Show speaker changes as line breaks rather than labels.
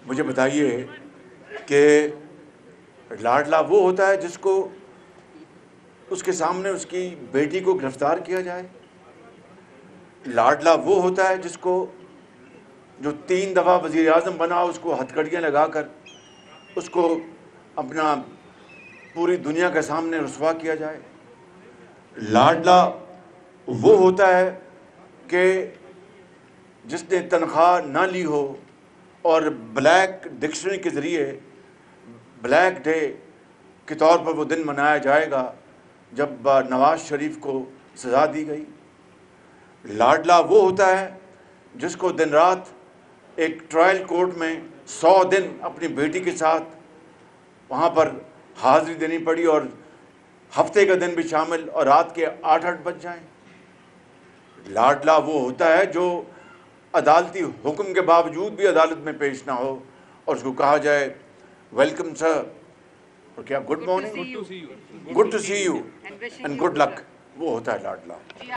مجھے بتائیے کہ لاڈلا وہ ہوتا ہے جس کو اس کے سامنے اس کی بیٹی کو گرفتار کیا جائے؟ لاڈلا وہ ہوتا ہے جس کو جو 3 دفعہ وزیر اعظم بنا اس کو ہتھکڑیاں لگا کر اس کو اپنا پوری دنیا کے سامنے رسوا کیا جائے؟ لاڈلا وہ ہوتا ہے کہ جس نے تنخواہ نہ لی ہو اور بلیک ڈکشنری کے ذریعے بلیک ڈے کے طور پر وہ دن منایا جائے گا جب نواز شریف کو سزا دی گئی۔ لاڈلا وہ ہوتا ہے جس کو دن رات ایک ٹرائل کورٹ میں 100 دن اپنی بیٹی کے ساتھ وہاں پر حاضری دینی پڑی، اور ہفتے کا دن بھی شامل، اور رات کے 8 بج جائیں۔ لاڈلا وہ ہوتا ہے جو عدالتی حکم کے باوجود بھی عدالت میں پیش نہ ہو اور اس کو کہا جائے ویلکم سر، اور کیا good morning, good to see you and good luck, وہ ہوتا ہے لاڈلا۔